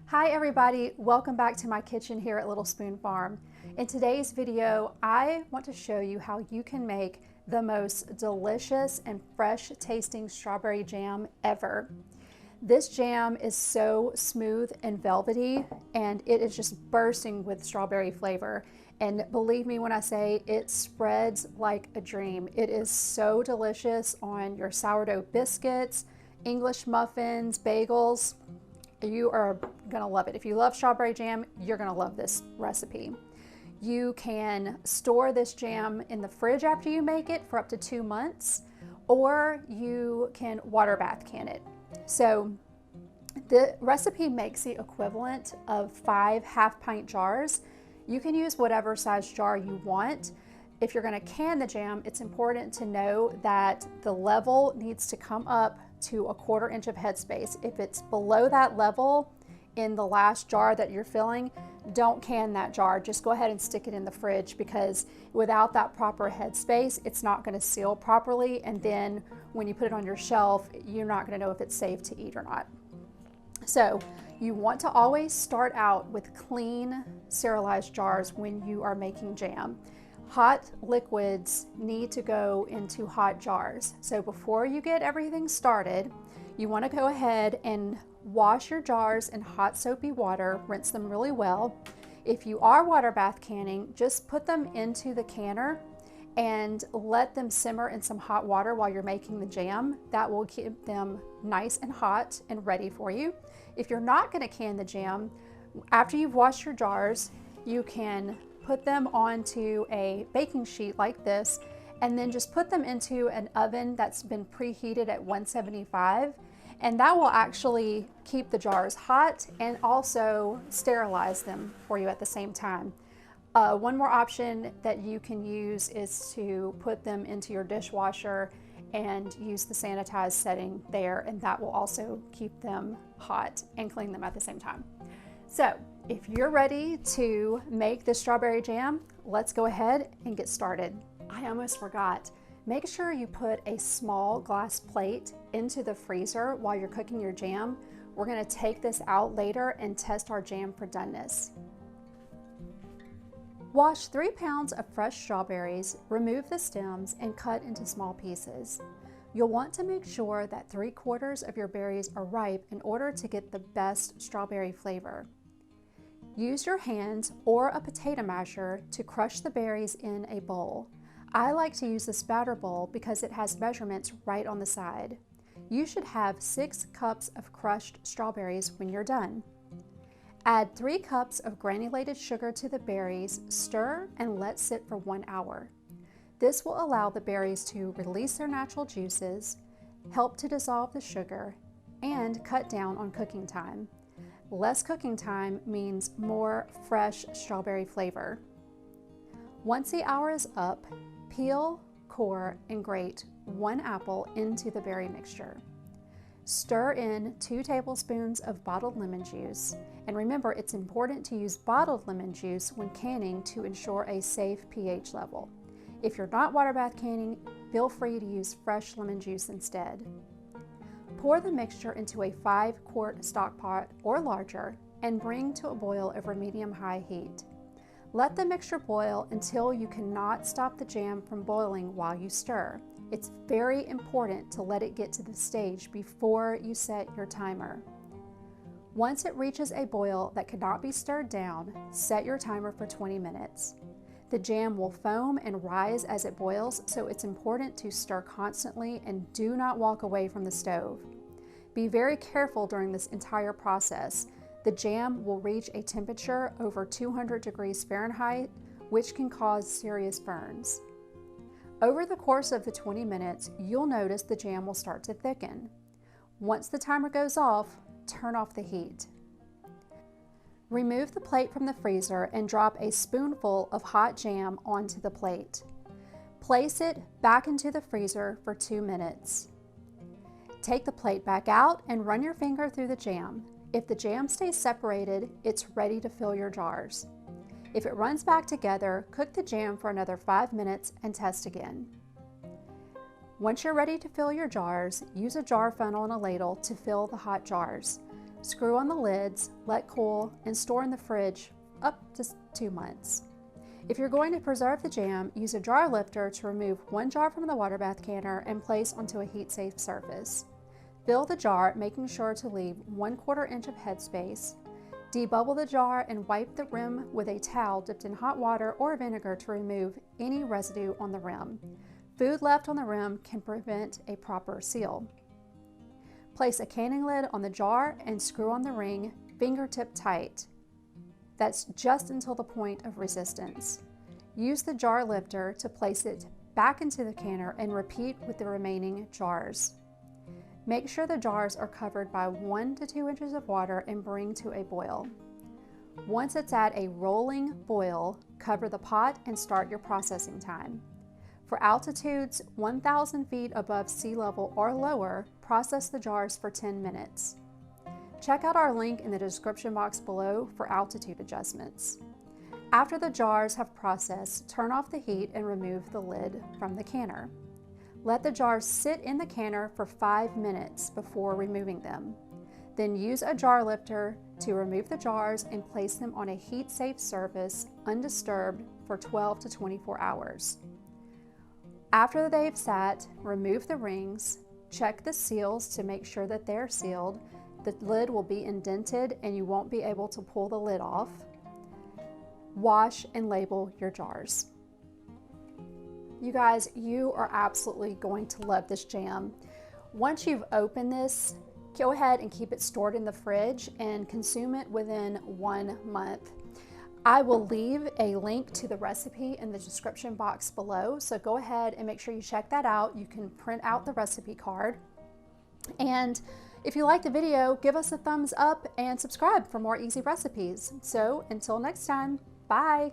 Hi everybody, welcome back to my kitchen here at Little Spoon Farm. In today's video, I want to show you how you can make the most delicious and fresh tasting strawberry jam ever. This jam is so smooth and velvety and it is just bursting with strawberry flavor. And believe me when I say it spreads like a dream. It is so delicious on your sourdough biscuits, English muffins, bagels. You are gonna love it. If you love strawberry jam, you're gonna love this recipe. You can store this jam in the fridge after you make it for up to 2 months, or you can water bath can it. So the recipe makes the equivalent of 5 half-pint jars. You can use whatever size jar you want. If you're gonna can the jam, it's important to know that the level needs to come up to 1/4 inch of headspace. If it's below that level in the last jar that you're filling, don't can that jar. Just go ahead and stick it in the fridge, because without that proper headspace, it's not going to seal properly. And then when you put it on your shelf, you're not going to know if it's safe to eat or not. So you want to always start out with clean, sterilized jars when you are making jam. Hot liquids need to go into hot jars. So before you get everything started, you want to go ahead and wash your jars in hot soapy water, rinse them really well. If you are water bath canning, just put them into the canner and let them simmer in some hot water while you're making the jam. That will keep them nice and hot and ready for you. If you're not going to can the jam, after you've washed your jars, you can put them onto a baking sheet like this, and then just put them into an oven that's been preheated at 175, and that will actually keep the jars hot and also sterilize them for you at the same time. One more option that you can use is to put them into your dishwasher and use the sanitized setting there, and that will also keep them hot and clean them at the same time. So if you're ready to make the strawberry jam, let's go ahead and get started. I almost forgot. Make sure you put a small glass plate into the freezer while you're cooking your jam. We're going to take this out later and test our jam for doneness. Wash 3 pounds of fresh strawberries, remove the stems, and cut into small pieces. You'll want to make sure that 3/4 of your berries are ripe in order to get the best strawberry flavor. Use your hands or a potato masher to crush the berries in a bowl. I like to use the spouter bowl because it has measurements right on the side. You should have 6 cups of crushed strawberries when you're done. Add 3 cups of granulated sugar to the berries, stir, and let sit for 1 hour. This will allow the berries to release their natural juices, help to dissolve the sugar, and cut down on cooking time. Less cooking time means more fresh strawberry flavor. Once the hour is up, peel, core, and grate 1 apple into the berry mixture. Stir in 2 tablespoons of bottled lemon juice, and remember, it's important to use bottled lemon juice when canning to ensure a safe pH level. If you're not water bath canning, feel free to use fresh lemon juice instead. Pour the mixture into a 5-quart stock pot or larger and bring to a boil over medium-high heat. Let the mixture boil until you cannot stop the jam from boiling while you stir. It's very important to let it get to this stage before you set your timer. Once it reaches a boil that cannot be stirred down, set your timer for 20 minutes. The jam will foam and rise as it boils, so it's important to stir constantly and do not walk away from the stove. Be very careful during this entire process. The jam will reach a temperature over 200 degrees Fahrenheit, which can cause serious burns. Over the course of the 20 minutes, you'll notice the jam will start to thicken. Once the timer goes off, turn off the heat. Remove the plate from the freezer and drop a spoonful of hot jam onto the plate. Place it back into the freezer for 2 minutes. Take the plate back out and run your finger through the jam. If the jam stays separated, it's ready to fill your jars. If it runs back together, cook the jam for another 5 minutes and test again. Once you're ready to fill your jars, use a jar funnel and a ladle to fill the hot jars. Screw on the lids, let cool, and store in the fridge up to 2 months. If you're going to preserve the jam, use a jar lifter to remove 1 jar from the water bath canner and place onto a heat-safe surface. Fill the jar, making sure to leave 1/4 inch of headspace. Debubble the jar and wipe the rim with a towel dipped in hot water or vinegar to remove any residue on the rim. Food left on the rim can prevent a proper seal. Place a canning lid on the jar and screw on the ring fingertip tight. That's just until the point of resistance. Use the jar lifter to place it back into the canner and repeat with the remaining jars. Make sure the jars are covered by 1 to 2 inches of water and bring to a boil. Once it's at a rolling boil, cover the pot and start your processing time. For altitudes 1,000 feet above sea level or lower, process the jars for 10 minutes. Check out our link in the description box below for altitude adjustments. After the jars have processed, turn off the heat and remove the lid from the canner. Let the jars sit in the canner for 5 minutes before removing them. Then use a jar lifter to remove the jars and place them on a heat-safe surface undisturbed for 12 to 24 hours. After they've sat, remove the rings, check the seals to make sure that they're sealed. The lid will be indented and you won't be able to pull the lid off. Wash and label your jars. You guys, you are absolutely going to love this jam. Once you've opened this, go ahead and keep it stored in the fridge and consume it within 1 month. I will leave a link to the recipe in the description box below, so go ahead and make sure you check that out. You can print out the recipe card. And if you liked the video, give us a thumbs up and subscribe for more easy recipes. So until next time, bye.